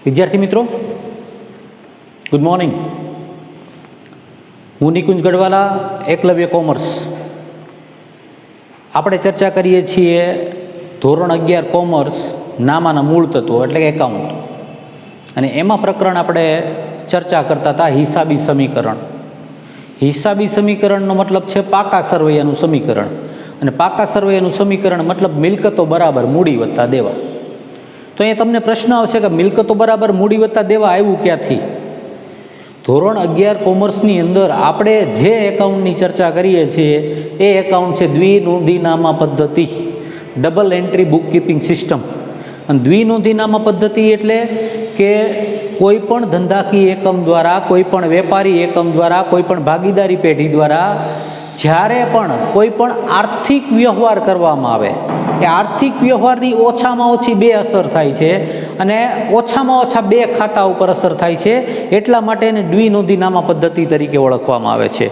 વિદ્યાર્થી મિત્રો, good morning. હું નિકુંજ ગઢવાલા, એકલવ્ય કોમર્સ. આપણે ચર્ચા કરીએ છીએ ધોરણ 11 કોમર્સ નામાના મૂળ તત્વો એટલે કે એકાઉન્ટ, અને એમાં પ્રકરણ આપણે ચર્ચા કરતા હતા હિસાબી સમીકરણ. હિસાબી સમીકરણનો મતલબ છે પાકા સરવૈયાનું સમીકરણ, અને પાકા સરવૈયાનું સમીકરણ મતલબ મિલકતો બરાબર મૂડી વત્તા દેવા. તો અહીંયા તમને પ્રશ્ન આવશે કે મિલકતો બરાબર મૂડી વત્તા દેવા આવ્યું ક્યાંથી? ધોરણ 11 કોમર્સની અંદર આપણે જે એકાઉન્ટની ચર્ચા કરીએ છીએ એ એકાઉન્ટ છે દ્વિનોંધીનામા પદ્ધતિ, double entry book keeping system. અને દ્વિનોંધીનામા પદ્ધતિ એટલે કે કોઈ પણ ધંધાકીય એકમ દ્વારા, કોઈ પણ વેપારી એકમ દ્વારા, કોઈ પણ ભાગીદારી પેઢી દ્વારા જ્યારે પણ કોઈ પણ આર્થિક વ્યવહાર કરવામાં આવે, એ આર્થિક વ્યવહારની ઓછામાં ઓછી બે અસર થાય છે, અને ઓછામાં ઓછા બે ખાતા ઉપર અસર થાય છે. એટલા માટે એને દ્વિનોંધીનામા પદ્ધતિ તરીકે ઓળખવામાં આવે છે.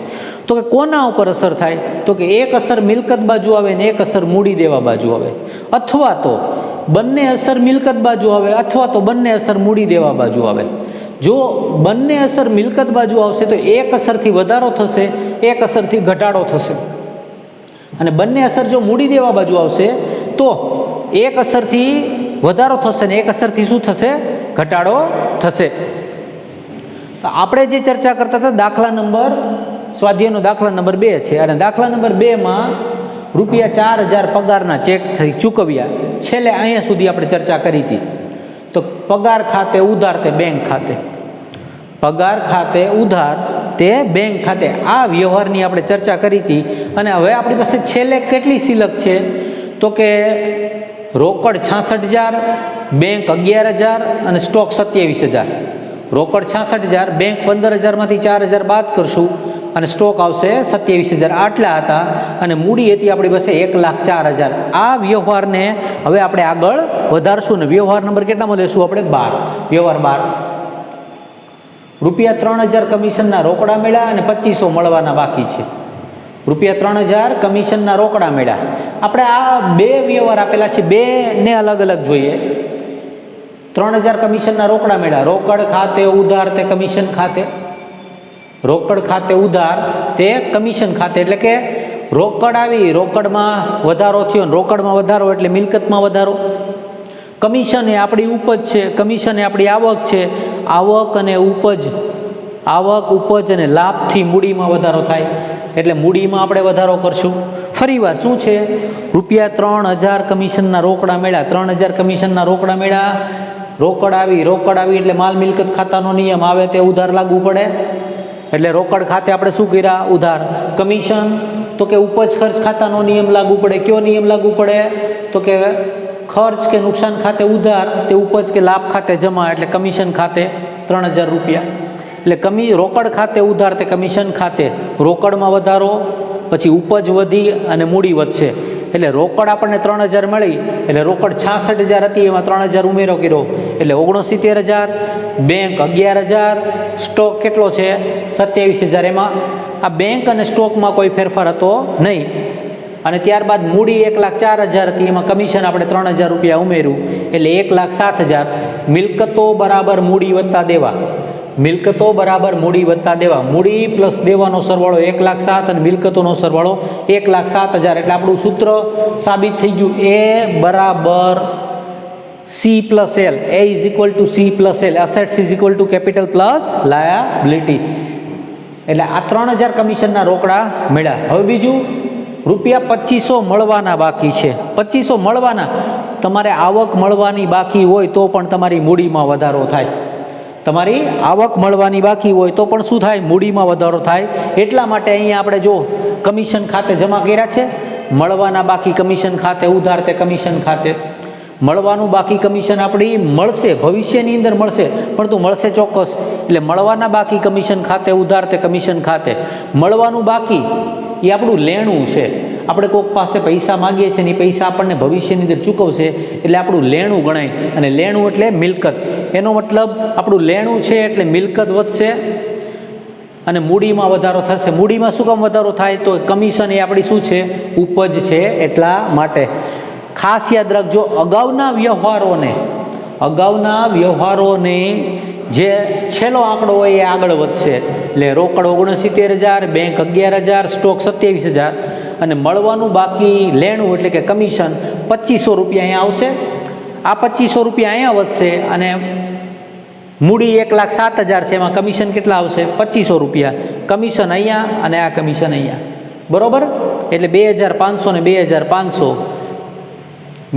તો કે કોના ઉપર અસર થાય? તો કે એક અસર મિલકત બાજુ આવે ને એક અસર મૂડી દેવા બાજુ આવે, અથવા તો બંને અસર મિલકત બાજુ આવે અથવા તો બંને અસર મૂડી દેવા બાજુ આવે. જો બંને અસર મિલકત બાજુ આવશે તો એક અસરથી વધારો થશે, એક અસરથી ઘટાડો થશે. અને બંને અસર જો મૂડી દેવા બાજુ આવશે તો એક અસરથી વધારો થશે ને એક અસરથી શું થશે? ઘટાડો થશે. તો આપણે જે ચર્ચા કરતા હતા દાખલા નંબર, સ્વાધ્યાયનો દાખલા નંબર 2 છે, અને દાખલા નંબર 2માં ₹4000 પગારના ચેક થઈ ચૂકવ્યા. છેલ્લે અહીંયા સુધી આપણે ચર્ચા કરી હતી. તો પગાર ખાતે ઉધાર તે બેંક ખાતે, પગાર ખાતે ઉધાર તે બેંક ખાતે, આ વ્યવહારની આપણે ચર્ચા કરી હતી. અને હવે આપણી પાસે છેલ્લે કેટલી સિલક છે? તો કે રોકડ 66,000, બેંક 11,000 અને સ્ટોક 27,000. રોકડ 66,000, બેંક 15,000માંથી 4,000 બાદ કરશું અને સ્ટોક આવશે 27,000. આટલા હતા, અને મૂડી હતી આપણી પાસે 1,04,000. આ વ્યવહારને હવે આપણે આગળ વધારશું ને વ્યવહાર નંબર કેટલામાં લેશું આપણે? 12. વ્યવહાર 12. ₹3,000 કમિશનના રોકડા મળ્યા અને 2500 મળવાના બાકી છે. ₹3,000 કમિશનના રોકડા મળ્યા. આપણે આ બે વ્યવહાર આપેલા છે, બે ને અલગ અલગ જોઈએ. 3,000 કમિશનના રોકડા મળ્યા, રોકડ ખાતે ઉધાર તે કમિશન ખાતે, રોકડ ખાતે ઉધાર તે કમિશન ખાતે. એટલે કે રોકડ આવી, રોકડમાં વધારો થયો, રોકડમાં વધારો એટલે મિલકતમાં વધારો. કમિશન એ આપણી ઉપજ છે, કમિશન એ આપણી આવક છે. આવક અને ઉપજ, આવક ઉપજ અને લાભથી મૂડીમાં વધારો થાય, એટલે મૂડીમાં આપણે વધારો કરશું. ફરીવાર શું છે? ₹3,000 કમિશનના રોકડા મળ્યા, 3,000 કમિશનના રોકડા મળ્યા. રોકડ આવી એટલે માલ મિલકત ખાતાનો નિયમ આવે તે ઉધાર લાગુ પડે. એટલે રોકડ ખાતે આપણે શું કર્યા? ઉધાર. કમિશન તો કે ઉપજ ખર્ચ ખાતાનો નિયમ લાગુ પડે. કયો નિયમ લાગુ પડે? તો કે ખર્ચ કે નુકસાન ખાતે ઉધાર, તે ઉપજ કે લાભ ખાતે જમા, એટલે કમિશન ખાતે ₹3,000. એટલે રોકડ ખાતે ઉધાર તે કમિશન ખાતે, રોકડમાં વધારો, પછી ઉપજ વધી અને મૂડી વધશે. એટલે રોકડ આપણને 3,000 મળી, એટલે રોકડ 66,000 હતી, એમાં 3,000 ઉમેરો કર્યો એટલે 69,000. બેંક 11,000, સ્ટોક કેટલો છે? 27,000. એમાં આ બેંક અને સ્ટોકમાં કોઈ ફેરફાર હતો નહીં. અને ત્યારબાદ મૂડી 1,04,000 હતી, એમાં કમિશન આપણે ₹3,000 ઉમેર્યું એટલે 1,07,000. મિલકતો બરાબર મૂડી વત્તા દેવા, મિલકતો બરાબર મૂડી વત્તા દેવા. મૂડી પ્લસ દેવાનો સરવાળો 1,07,000 અને મિલકતોનો સરવાળો 1,07,000. એટલે આપણું સૂત્ર સાબિત થઈ ગયું. એ બરાબર C plus L, A is equal to C plus L, assets is equal to capital plus liability. એટલે આ 3,000 કમિશનના રોકડા મળ્યા. હવે બીજું, ₹2,500 મળવાના બાકી છે. 2500 મળવાના. તમારે આવક મળવાની બાકી હોય તો પણ તમારી મૂડીમાં વધારો થાય. તમારી આવક મળવાની બાકી હોય તો પણ શું થાય? મૂડીમાં વધારો થાય. એટલા માટે અહીંયા આપણે જો કમિશન ખાતે જમા કર્યા છે, મળવાના બાકી કમિશન ખાતે ઉધાર તે કમિશન ખાતે. મળવાનું બાકી કમિશન આપણી મળશે, ભવિષ્યની અંદર મળશે, પણ તું મળશે ચોક્કસ. એટલે મળવાના બાકી કમિશન ખાતે ઉધાર તે કમિશન ખાતે. મળવાનું બાકી એ આપણું લેણું છે. આપણે કોઈક પાસે પૈસા માગીએ છીએ ને એ પૈસા આપણને ભવિષ્યની અંદર ચૂકવશે, એટલે આપણું લેણું ગણાય. અને લેણું એટલે મિલકત. એનો મતલબ આપણું લેણું છે એટલે મિલકત વધશે અને મૂડીમાં વધારો થશે. મૂડીમાં શું કામ વધારો થાય? તો કમિશન એ આપણી શું છે? ઉપજ છે. એટલા માટે ખાસ યાદ રાખજો, અગાઉના વ્યવહારોને અગાઉના વ્યવહારોને જે છેલ્લો આંકડો હોય એ આગળ વધશે. એટલે રોકડ 69,000, બેંક 11,000, સ્ટોક 27,000 અને મળવાનું બાકી લેણું એટલે કે કમિશન 2,500 રૂપિયા અહીંયા આવશે. આ 2,500 રૂપિયા અહીંયા વધશે અને મૂડી 1,07,000 છે, એમાં કમિશન કેટલા આવશે? 2,500 રૂપિયા. કમિશન અહીંયા અને આ કમિશન અહીંયા, બરાબર. એટલે 2,500 ને 2,500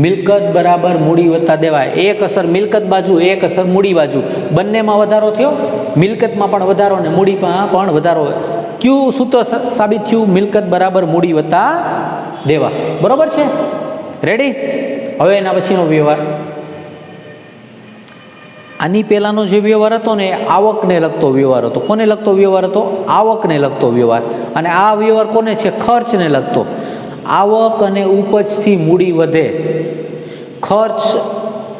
મિલકત બરાબર મૂડી વત્તા દેવાય. એક અસર મિલકત બાજુ, એક અસર મૂડી બાજુ, બંનેમાં વધારો થયો. મિલકતમાં પણ વધારો ને મૂડીમાં પણ વધારો. કયું સૂત્ર સાબિત થયું? મિલકત બરાબર મૂડી વત્તા દેવા, બરાબર છે. રેડી? હવે એના પછીનો વ્યવહાર. આની પહેલાંનો જે વ્યવહાર હતો ને એ આવકને લગતો વ્યવહાર હતો. કોને લગતો વ્યવહાર હતો? આવકને લગતો વ્યવહાર. અને આ વ્યવહાર કોને છે? ખર્ચને લગતો. આવક અને ઉપજથી મૂડી વધે. ખર્ચ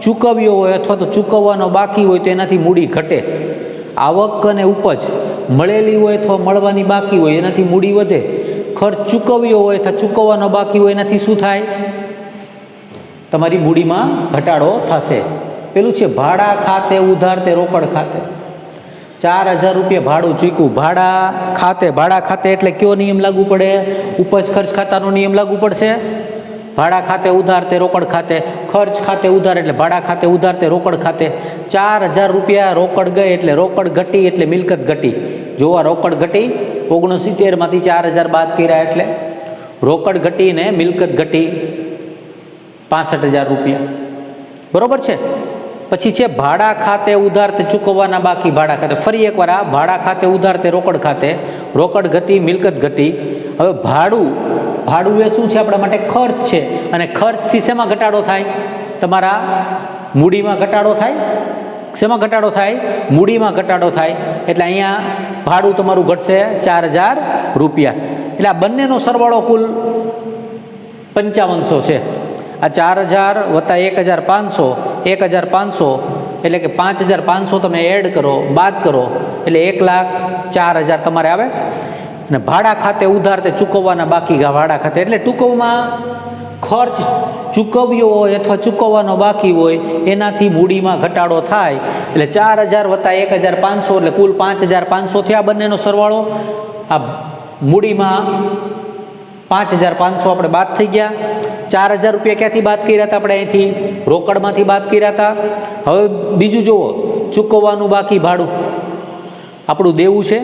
ચૂકવ્યો હોય અથવા તો ચૂકવવાનો બાકી હોય તો એનાથી મૂડી ઘટે. આવક અને ઉપજ મળેલી હોય અથવા મળવાની બાકી હોય એનાથી મૂડી વધે. ખર્ચ ચૂકવ્યો હોય અથવા ચૂકવવાનો બાકી હોય એનાથી શું થાય? તમારી મૂડીમાં ઘટાડો થશે. પેલું છે ભાડા ખાતે ઉધાર તે રોકડ ખાતે. 4,000 રૂપિયા ભાડું ચૂક્યું. ભાડા ખાતે એટલે કયો નિયમ લાગુ પડે? ઉપજ ખર્ચ ખાતાનો નિયમ લાગુ પડશે. ભાડા ખાતે ઉધાર તે રોકડ ખાતે. ખર્ચ ખાતે ઉધાર એટલે ભાડા ખાતે ઉધાર તે રોકડ ખાતે. 4,000 રૂપિયા રોકડ ગઈ એટલે રોકડ ઘટી એટલે મિલકત ઘટી. જો આ રોકડ ઘટી 69 માંથી 4,000 બાદ કર્યા એટલે રોકડ ઘટીને મિલકત ઘટી 65,000 રૂપિયા, બરોબર છે. પછી છે ભાડા ખાતે ઉધાર તે ચૂકવવાના બાકી ભાડા ખાતે. ફરી એકવાર આ ભાડા ખાતે ઉધાર તે રોકડ ખાતે. રોકડ ઘટી, મિલકત ઘટી. હવે ભાડું એ શું છે? આપણા માટે ખર્ચ છે. અને ખર્ચથી શેમાં ઘટાડો થાય? તમારા મૂડીમાં ઘટાડો થાય. શેમાં ઘટાડો થાય? મૂડીમાં ઘટાડો થાય. એટલે અહીંયા ભાડું તમારું ઘટશે 4,000 રૂપિયા. એટલે આ બંનેનો સરવાળો કુલ 5500 છે. આ 4,000 વત્તા 1,500, 1,500 એટલે કે 5,500 તમે એડ કરો, બાદ કરો એટલે 1,04,000 તમારે આવે. અને ભાડા ખાતે ઉધાર તે ચૂકવવાના બાકી ભાડા ખાતે એટલે ટૂંકમાં ખર્ચ ચૂકવ્યો હોય અથવા ચૂકવવાનો બાકી હોય એનાથી મૂડીમાં ઘટાડો થાય. એટલે 4,000 વત્તા 1,500 એટલે કુલ 5,500 થયા બંનેનો સરવાળો. આ મૂડીમાં 5,500 આપણે બાદ થઈ ગયા. 4,000 રૂપિયા ક્યાંથી બાદ કર્યા હતા? આપણે અહીંથી રોકડમાંથી બાદ કર્યા હતા. હવે બીજું જુઓ, ચૂકવવાનું બાકી ભાડું આપણું દેવું છે.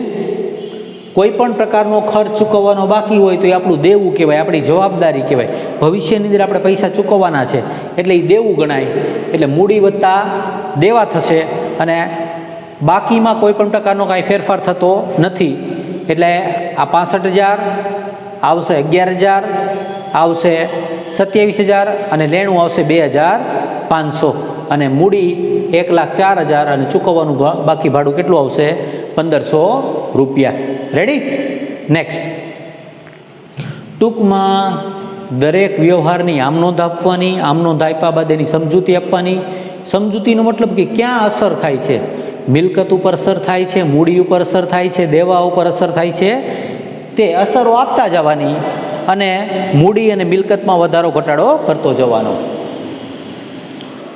કોઈ પણ પ્રકારનો ખર્ચ ચૂકવવાનો બાકી હોય તો એ આપણું દેવું કહેવાય, આપણી જવાબદારી કહેવાય. ભવિષ્યની અંદર આપણે પૈસા ચૂકવવાના છે એટલે એ દેવું ગણાય. એટલે મૂડી વત્તા દેવા થશે અને બાકીમાં કોઈ પણ પ્રકારનો કાંઈ ફેરફાર થતો નથી. એટલે આ 65,000 આવશે, 11,000 આવશે, 27,000 અને લેણું આવશે 2,500 અને મૂડી 1,04,000 અને ચૂકવવાનું બાકી ભાડું કેટલું આવશે? 1,500 રૂપિયા. રેડી? નેક્સ્ટ. ટૂંકમાં દરેક વ્યવહારની આમનોંધ આપવાની, આમનોંધ આપ્યા બાદ એની સમજૂતી આપવાની. સમજૂતીનો મતલબ કે ક્યાં અસર થાય છે? મિલકત ઉપર અસર થાય છે, મૂડી ઉપર અસર થાય છે, દેવા ઉપર અસર થાય છે, તે અસરો આપતા જવાની અને મૂડી અને મિલકતમાં વધારો ઘટાડો કરતો જવાનો.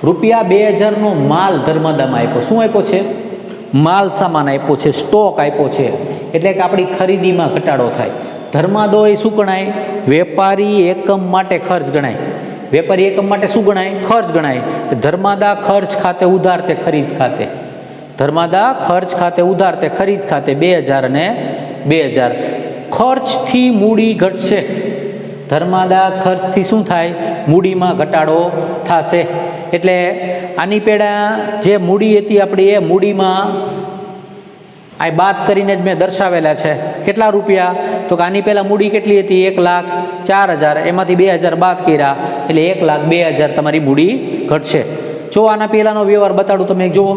રૂપિયા 2,000નો માલ ધર્માદામાં આપ્યો. શું આપ્યો છે? માલ સામાન આપ્યો છે, સ્ટોક આપ્યો છે. એટલે કે આપણી ખરીદીમાં ઘટાડો થાય. ધર્માદો એ શું ગણાય? વેપારી એકમ માટે ખર્ચ ગણાય. વેપારી એકમ માટે શું ગણાય? ખર્ચ ગણાય. ધર્માદા ખર્ચ ખાતે ઉધાર તે ખરીદ ખાતે. ધર્માદા ખર્ચ ખાતે ઉધાર તે ખરીદ ખાતે 2,000 અને 2,000. ખર્ચથી મૂડી ઘટશે. ધર્માદા ખર્ચથી શું થાય? મૂડીમાં ઘટાડો થશે. એટલે આની પેડા જે મૂડી હતી આપણી એ મૂડીમાં આ બાદ કરીને જ મેં દર્શાવેલા છે. કેટલા રૂપિયા? તો કે આની પહેલાં મૂડી કેટલી હતી? 1,04,000. એમાંથી 2,000 બાદ કર્યા એટલે 1,02,000 તમારી મૂડી ઘટશે. જો આના પહેલાંનો વ્યવહાર બતાડું, તમે જુઓ.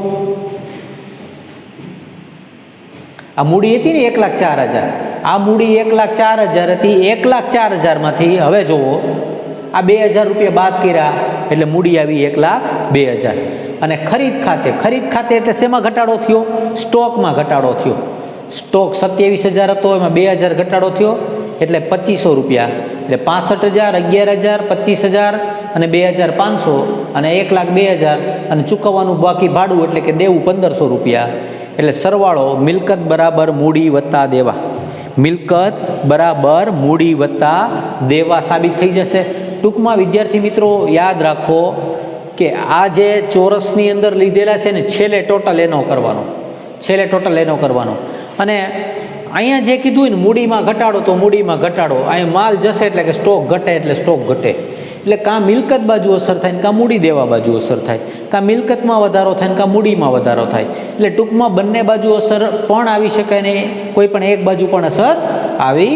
આ મૂડી હતી ને 1,04,000. આ મૂડી 1,04,000 હતી. 1,04,000માંથી હવે જુઓ આ 2,000 રૂપિયા બાદ કર્યા એટલે મૂડી આવી 1,02,000. અને ખરીદ ખાતે એટલે શેમાં ઘટાડો થયો? સ્ટોકમાં ઘટાડો થયો. સ્ટોક 27,000 હતો, એમાં 2,000 ઘટાડો થયો એટલે 2500 રૂપિયા, એટલે 65,000, 11,000, 25,000 અને 2,500 અને 1,02,000 અને ચૂકવવાનું બાકી ભાડું એટલે કે દેવું 1,500 રૂપિયા. એટલે સરવાળો મિલકત બરાબર મૂડી વત્તા દેવા, મિલકત બરાબર મૂડી વત્તા દેવા સાબિત થઈ જશે. ટૂંકમાં વિદ્યાર્થી મિત્રો યાદ રાખો કે આ જે ચોરસની અંદર લીધેલા છે ને છેલ્લે ટોટલ એનો કરવાનો, છેલ્લે ટોટલ એનો કરવાનો. અને અહીંયા જે કીધું હોય ને મૂડીમાં ઘટાડો તો મૂડીમાં ઘટાડો, અહીંયા માલ જશે એટલે કે સ્ટોક ઘટે એટલે સ્ટોક ઘટે. એટલે કાં મિલકત બાજુ અસર થાય ને કાં મૂડી દેવા બાજુ અસર થાય, કાં મિલકતમાં વધારો થાય ને કાં મૂડીમાં વધારો થાય. એટલે ટૂંકમાં બંને બાજુ અસર પણ આવી શકે ને કોઈ પણ એક બાજુ પણ અસર આવી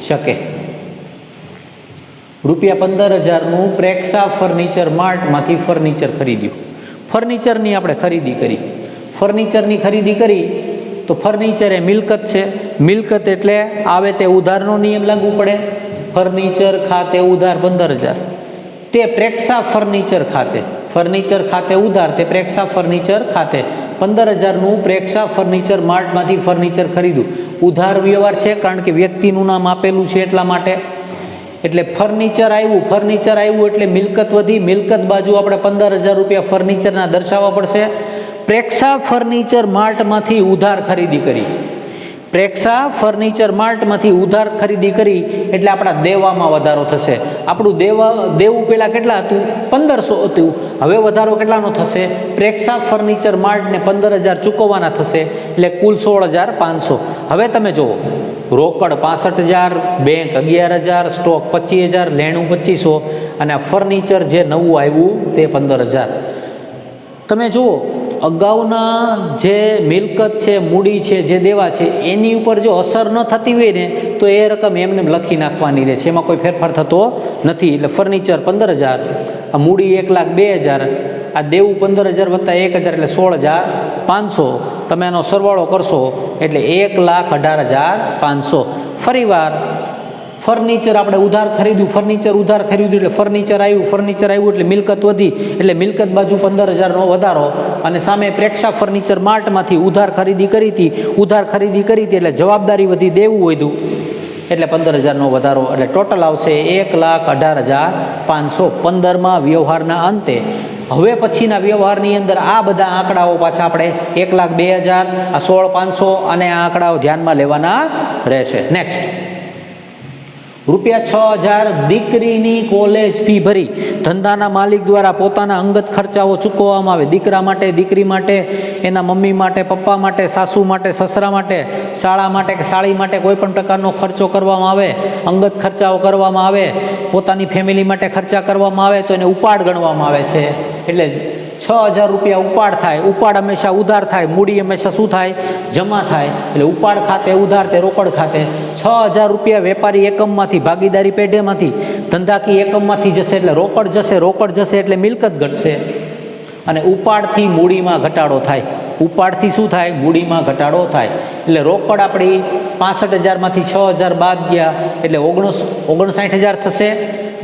શકે. ₹15,000નું પ્રેક્ષા ફર્નિચર માર્ટમાંથી ફર્નિચર ખરીદ્યું. ફર્નિચરની આપણે ખરીદી કરી, ફર્નિચરની ખરીદી કરી તો ફર્નિચર એ મિલકત છે. મિલકત એટલે આવે તે ઉધારનો નિયમ લાગુ પડે. ફર્નિચર ખાતે ઉધાર 15,000, તે પ્રેક્ષા ફર્નિચર ખાતે, ફર્નિચર ખાતે ઉધાર તે પ્રેક્ષા ફર્નિચર ખાતે 15,000નું પ્રેક્ષા ફર્નિચર માર્ટમાંથી ફર્નિચર ખરીદ્યું. ઉધાર વ્યવહાર છે કારણ કે વ્યક્તિનું નામ આપેલું છે એટલા માટે. એટલે ફર્નિચર આવ્યું, ફર્નિચર આવ્યું એટલે મિલકત વધી, મિલકત બાજુ આપણે 15,000 રૂપિયા ફર્નિચરના દર્શાવવા પડશે. પ્રેક્ષા ફર્નિચર માર્ટમાંથી ઉધાર ખરીદી કરી, પ્રેક્ષા ફર્નિચર માર્ટમાંથી ઉધાર ખરીદી કરી એટલે આપણા દેવામાં વધારો થશે. આપણું દેવું પહેલાં કેટલા હતું? 1,500 હતું. હવે વધારો કેટલાનો થશે? પ્રેક્ષા ફર્નિચર માર્ટને 15,000 ચૂકવવાના થશે એટલે કુલ 16,500. હવે તમે જુઓ, રોકડ 65,000, બેંક 11,000, સ્ટોક 25,000, લેણું 2500 અને આ ફર્નિચર જે નવું આવ્યું તે 15,000. તમે જુઓ અગાઉના જે મિલકત છે, મૂડી છે, જે દેવા છે એની ઉપર જો અસર ન થતી હોય ને તો એ રકમ એમને લખી નાખવાની રહે છે, એમાં કોઈ ફેરફાર થતો નથી. એટલે ફર્નિચર 15,000, આ મૂડી 1,02,000, આ દેવું 15,000 વત્તા 1,000 એટલે 16,500. તમે એનો સરવાળો કરશો એટલે 1,18,500. ફરીવાર ફર્નિચર આપણે ઉધાર ખરીદ્યું, ફર્નિચર ઉધાર ખરીદ્યું એટલે ફર્નિચર આવ્યું એટલે મિલકત વધી, એટલે મિલકત બાજુ 15,000નો વધારો. અને સામે પ્રેક્ષા ફર્નિચર માર્ટમાંથી ઉધાર ખરીદી કરી હતી, ઉધાર ખરીદી કરી હતી એટલે જવાબદારી વધી, દેવું વધ્યું એટલે 15,000નો વધારો. એટલે ટોટલ આવશે 1,18,500. 15મા વ્યવહારના અંતે હવે પછીના વ્યવહારની અંદર આ બધા આંકડાઓ પાછા આપણે 1,02,000, આ 16,500 અને આ આંકડાઓ ધ્યાનમાં લેવાના રહેશે. નેક્સ્ટ, ₹6,000 દીકરીની કોલેજ ફી ભરી ધંધાના માલિક દ્વારા પોતાના અંગત ખર્ચાઓ ચૂકવવામાં આવે. દીકરા માટે, દીકરી માટે, એના મમ્મી માટે, પપ્પા માટે, સાસુ માટે, સસરા માટે, શાળા માટે કે સાળી માટે કોઈ પણ પ્રકારનો ખર્ચો કરવામાં આવે, અંગત ખર્ચાઓ કરવામાં આવે, પોતાની ફેમિલી માટે ખર્ચા કરવામાં આવે તો એને ઉપાડ ગણવામાં આવે છે. એટલે 6,000 રૂપિયા ઉપાડ થાય. ઉપાડ હંમેશા ઉધાર થાય, મૂડી હંમેશા શું થાય? જમા થાય. એટલે ઉપાડ ખાતે ઉધાર તે રોકડ ખાતે. 6,000 રૂપિયા વેપારી એકમમાંથી, ભાગીદારી પેઢેમાંથી, ધંધાકીય એકમમાંથી જશે એટલે રોકડ જશે, રોકડ જશે એટલે મિલકત ઘટશે. અને ઉપાડથી મૂડીમાં ઘટાડો થાય. ઉપાડથી શું થાય? મૂડીમાં ઘટાડો થાય. એટલે રોકડ આપણી 65,000માંથી 6,000 બાદ ગયા એટલે 59,000 થશે.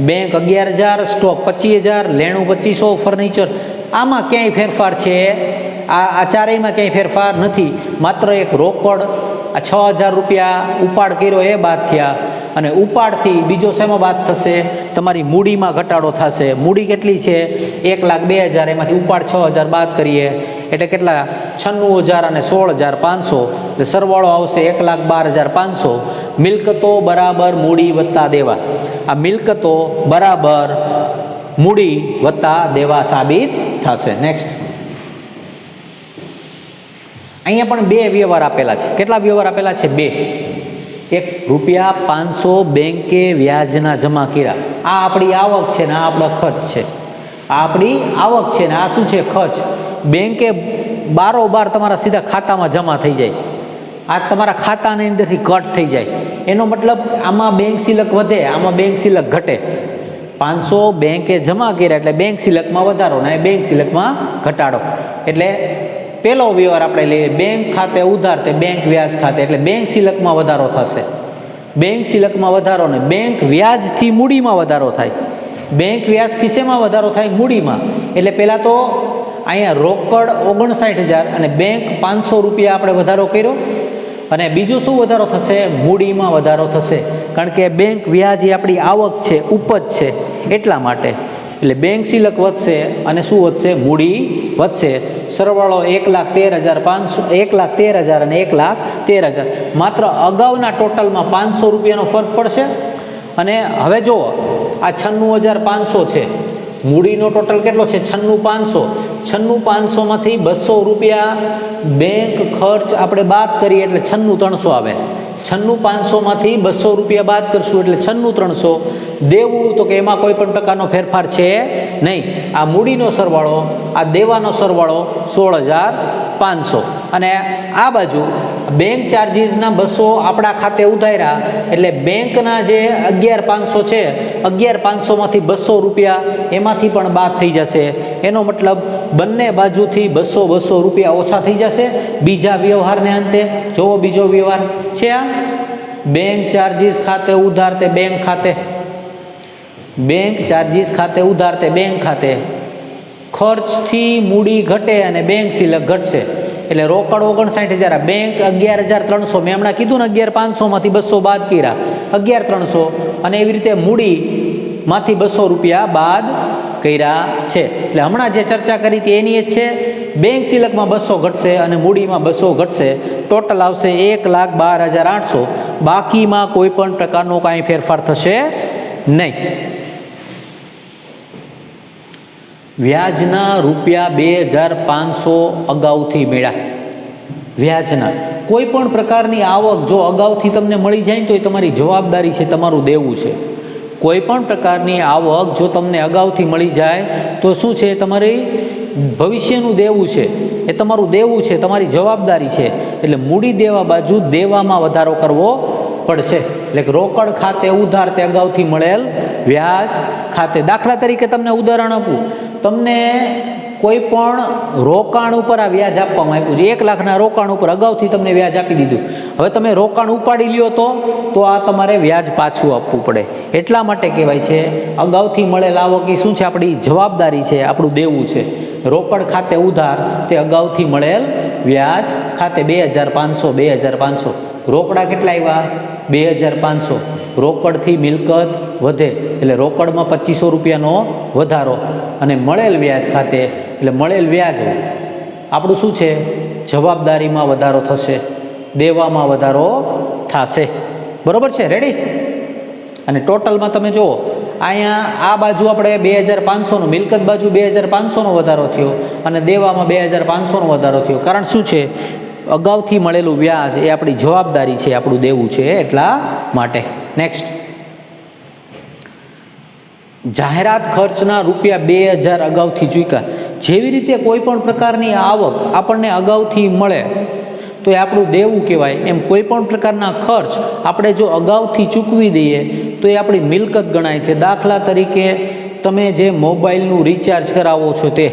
Bank 11,000, stock 25,000, લેણું 2500, furniture. આમાં ક્યાંય ફેરફાર છે? આ ચારેયમાં ક્યાંય ફેરફાર નથી. માત્ર એક રોકડ, આ 6,000 રૂપિયા ઉપાડ કર્યો એ બાદ થયા. અને ઉપાડથી બીજો શેમાં બાદ થશે? તમારી મૂડીમાં ઘટાડો થશે. મૂડી કેટલી છે? 1,02,000, એમાંથી ઉપાડ 6,000 બાદ કરીએ એટલે કેટલા? 96,000 અને 16,500. એટલે સરવાળો આવશે 1,12,500. મિલકતો બરાબર મૂડી વત્તા દેવા. આ મિલકતો બરાબર મૂડી વત્તા દેવા સાબિત થશે. નેક્સ્ટ, અહીંયા પણ બે વ્યવહાર આપેલા છે. કેટલા વ્યવહાર આપેલા છે? બે. એક ₹500 બેંકે વ્યાજના જમા કર્યા. આ આપણી આવક છે ને આ આપણો ખર્ચ છે. આ આપણી આવક છે ને આ શું છે? ખર્ચ. બેંકે બારોબાર તમારા સીધા ખાતામાં જમા થઈ જાય. આ તમારા ખાતાની અંદરથી કટ થઈ જાય. એનો મતલબ આમાં બેંક સિલક વધે, આમાં બેંક સિલક ઘટે. 500 બેંકે જમા કર્યા એટલે બેંક સિલકમાં વધારો ને બેંક સિલકમાં ઘટાડો. એટલે પહેલો વ્યવહાર આપણે લઈએ, બેંક ખાતે ઉધાર તે બેંક વ્યાજ ખાતે, એટલે બેંક સિલકમાં વધારો થશે. બેંક સિલકમાં વધારો ને બેંક વ્યાજથી મૂડીમાં વધારો થાય. બેંક વ્યાજથી શેમાં વધારો થાય? મૂડીમાં. એટલે પહેલાં તો અહીંયા રોકડ 59,000 અને બેંક 500 રૂપિયા આપણે વધારો કર્યો. અને બીજું શું વધારો થશે? મૂડીમાં વધારો થશે. કારણ કે બેંક વ્યાજ એ આપણી આવક છે, ઉપજ છે, એટલા માટે. એટલે બેંક શિલક વધશે અને શું વધશે? મૂડી વધશે. સરવાળો 1,13,500, 1,13,000 અને 1,13,000. માત્ર અગાઉના ટોટલમાં 500 રૂપિયાનો ફરક પડશે. અને હવે જુઓ, આ 96,500 છે. મૂડીનો ટોટલ કેટલો છે? 96,500. 96,500માંથી 200 રૂપિયા બેંક ખર્ચ આપણે બાદ કરીએ એટલે 96,300 આવે. 96,500માંથી 200 રૂપિયા બાદ કરશું એટલે 96,300. દેવું તો કે એમાં કોઈ પણ પ્રકારનો ફેરફાર છે નહીં. આ મૂડીનો સરવાળો, આ દેવાનો સરવાળો 16,500. અને આ બાજુ બેંક ચાર્જીસના 200 આપણા ખાતે ઉધાર્યા એટલે બેંકના જે 11,500 છે, 11,500માંથી 200 રૂપિયા એમાંથી પણ બાદ થઈ જશે. એનો મતલબ બંને બાજુથી 200 રૂપિયા ઓછા થઈ જશે. બીજા વ્યવહારને અંતે જોવો, બીજો વ્યવહાર છે આ બેંક ચાર્જીસ ખાતે ઉધાર તે બેંક ખાતે, બેંક ચાર્જીસ ખાતે ઉધાર તે બેંક ખાતે, ખર્ચથી મૂડી ઘટે અને બેંક શિલક ઘટશે. એટલે રોકડ 59,000, બેંક 11,300. મેં હમણાં કીધું ને 11,500માંથી 200 બાદ કર્યા 11,300. અને એવી રીતે મૂડીમાંથી 200 રૂપિયા બાદ કર્યા છે. એટલે હમણાં જે ચર્ચા કરી હતી એની જ છે. બેંક શિલકમાં 200 ઘટશે અને મૂડીમાં 200 ઘટશે. ટોટલ આવશે 1,12,800. બાકીમાં કોઈ પણ પ્રકારનો કાંઈ ફેરફાર થશે નહીં. વ્યાજના રૂપિયા 2,500 અગાઉથી મળ્યા. વ્યાજના કોઈ પણ પ્રકારની આવક જો અગાઉથી તમને મળી જાય ને તો એ તમારી જવાબદારી છે, તમારું દેવું છે. કોઈ પણ પ્રકારની આવક જો તમને અગાઉથી મળી જાય તો શું છે? તમારી ભવિષ્યનું દેવું છે, એ તમારું દેવું છે, તમારી જવાબદારી છે. એટલે મૂડી દેવા બાજુ દેવામાં વધારો કરવો પડશે. એટલે કે રોકડ ખાતે ઉધાર તે અગાઉથી મળેલ વ્યાજ ખાતે. દાખલા તરીકે તમને ઉદાહરણ આપું, તમને કોઈ પણ રોકાણ ઉપર આ વ્યાજ આપવામાં આવ્યું છે. 1 લાખના રોકાણ ઉપર અગાઉથી તમને વ્યાજ આપી દીધું. હવે તમે રોકાણ ઉપાડી લ્યો તો આ તમારે વ્યાજ પાછું આપવું પડે. એટલા માટે કહેવાય છે અગાઉથી મળેલ આવક એ શું છે? આપણી જવાબદારી છે, આપણું દેવું છે. રોકડ ખાતે ઉધાર તે અગાઉથી મળેલ વ્યાજ ખાતે. 2,500, 2,500. રોકડા કેટલા આવ્યા? 2,500. રોકડથી મિલકત વધે એટલે રોકડમાં 2,500 રૂપિયાનો વધારો અને મળેલ વ્યાજ ખાતે. એટલે મળેલ વ્યાજ આપણું શું છે? જવાબદારીમાં વધારો થશે, દેવામાં વધારો થશે. બરાબર છે? રેડી? અને ટોટલમાં તમે જુઓ, અહીંયા આ બાજુ આપણે 2,500નો, મિલકત બાજુ 2,500નો વધારો થયો અને દેવામાં 2,500નો વધારો થયો. કારણ શું છે? અગાઉથી મળેલું વ્યાજ એ આપણી જવાબદારી છે, આપણું દેવું છે, એટલા માટે. નેક્સ્ટ, જાહેરાત ખર્ચના રૂપિયા 2,000 અગાઉથી ચૂક્યા. જેવી રીતે કોઈ પણ પ્રકારની આવક આપણને અગાઉથી મળે તો એ આપણું દેવું કહેવાય. એમ કોઈ પણ પ્રકારના ખર્ચ આપણે જો અગાઉથી ચૂકવી દઈએ તો એ આપણી મિલકત ગણાય છે. દાખલા તરીકે તમે જે મોબાઈલનું રિચાર્જ કરાવો છો, તે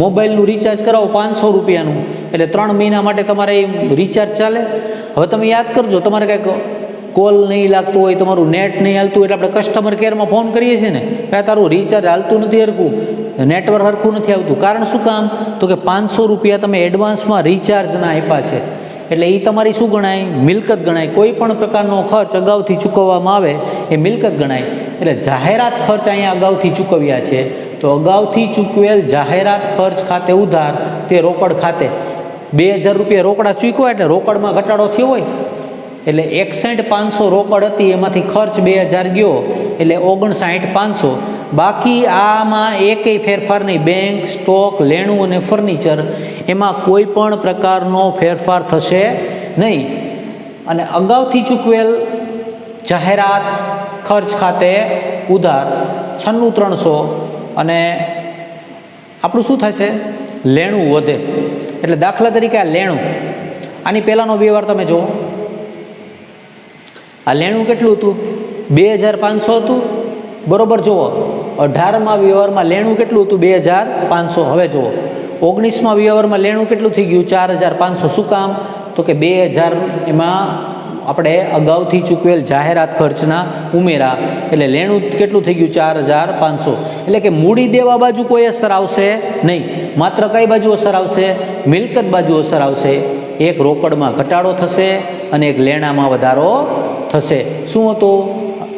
મોબાઈલનું રિચાર્જ કરાવો 500 રૂપિયાનું, એટલે 3 મહિના માટે તમારે રિચાર્જ ચાલે. હવે તમે યાદ કરજો, તમારે કંઈક કોલ નહીં લાગતું હોય, તમારું નેટ નહીં હાલતું, એટલે આપણે કસ્ટમર કેરમાં ફોન કરીએ છીએ ને, કાંઈ તારું રિચાર્જ હાલતું નથી હરખું, નેટવર્ક હરખું નથી આવતું. કારણ શું કામ? તો કે 500 રૂપિયા તમે એડવાન્સમાં રિચાર્જના આપ્યા છે. એટલે એ તમારી શું ગણાય? મિલકત ગણાય. કોઈ પણ પ્રકારનો ખર્ચ અગાઉથી ચૂકવવામાં આવે એ મિલકત ગણાય. એટલે જાહેરાત ખર્ચ અહીંયા અગાઉથી ચૂકવ્યા છે તો અગાઉથી ચૂકવેલ જાહેરાત ખર્ચ ખાતે ઉધાર તે રોકડ ખાતે. 2,000 રૂપિયા રોકડા ચૂકવ્યા એટલે રોકડમાં ઘટાડો થયો હોય. એટલે 61,500 રોકડ હતી, એમાંથી ખર્ચ 2,000 ગયો એટલે 59,500. બાકી આમાં એકેય ફેરફાર નહીં. બેંક, સ્ટોક, લેણું અને ફર્નિચર એમાં કોઈ પણ પ્રકારનો ફેરફાર થશે નહીં. અને અગાઉથી ચૂકવેલ જાહેરાત ખર્ચ ખાતે ઉધાર 96,300 અને આપણું શું થશે? લેણું વધે. એટલે દાખલા તરીકે આ લેણું, આની પહેલાંનો વ્યવહાર તમે જુઓ, આ લેણું કેટલું હતું? 2,500 હતું. બરોબર? જુઓ 18મા વ્યવહારમાં લેણું કેટલું હતું? 2,500. હવે જુઓ 19મા વ્યવહારમાં લેણું કેટલું થઈ ગયું? 4,500. શું કામ? તો કે 2,000 એમાં આપણે અગાઉથી ચૂકવેલ જાહેરાત ખર્ચના ઉમેરા એટલે લેણું કેટલું થઈ ગયું? 4,500. એટલે કે મૂડી દેવા બાજુ કોઈ અસર આવશે નહીં. માત્ર કઈ બાજુ અસર આવશે? મિલકત બાજુ અસર આવશે. એક રોકડમાં ઘટાડો થશે અને એક લેણામાં વધારો થશે. શું હતું?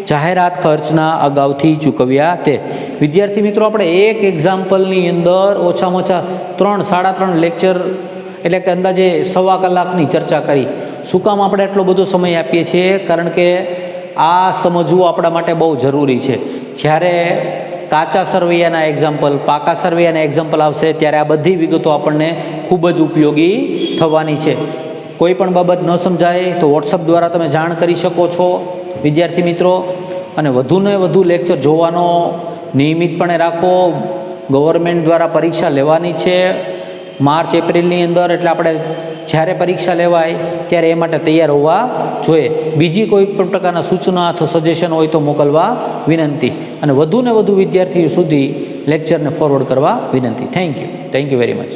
જાહેરાત ખર્ચના અગાઉથી ચૂકવ્યા તે. વિદ્યાર્થી મિત્રો, આપણે એક એક્ઝામ્પલની અંદર ઓછામાં ઓછા 3-3.5 લેક્ચર એટલે કે અંદાજે 1.25 કલાકની ચર્ચા કરી. શું કામ આપણે એટલો બધો સમય આપીએ છીએ? કારણ કે આ સમજવું આપણા માટે બહુ જરૂરી છે. જ્યારે કાચા સરવૈયાના એક્ઝામ્પલ, પાકા સરવૈયાના એક્ઝામ્પલ આવશે ત્યારે આ બધી વિગતો આપણને ખૂબ જ ઉપયોગી થવાની છે. કોઈ પણ બાબત ન સમજાય તો વોટ્સઅપ દ્વારા તમે જાણ કરી શકો છો વિદ્યાર્થી મિત્રો. અને વધુને વધુ લેક્ચર જોવાનો નિયમિતપણે રાખો. ગવર્મેન્ટ દ્વારા પરીક્ષા લેવાની છે માર્ચ એપ્રિલની અંદર, એટલે આપણે જ્યારે પરીક્ષા લેવાય ત્યારે એ માટે તૈયાર હોવા જોઈએ. બીજી કોઈ પણ પ્રકારના સૂચના અથવા સજેશન હોય તો મોકલવા વિનંતી. અને વધુને વધુ વિદ્યાર્થીઓ સુધી લેક્ચરને ફોરવર્ડ કરવા વિનંતી. Thank you very much.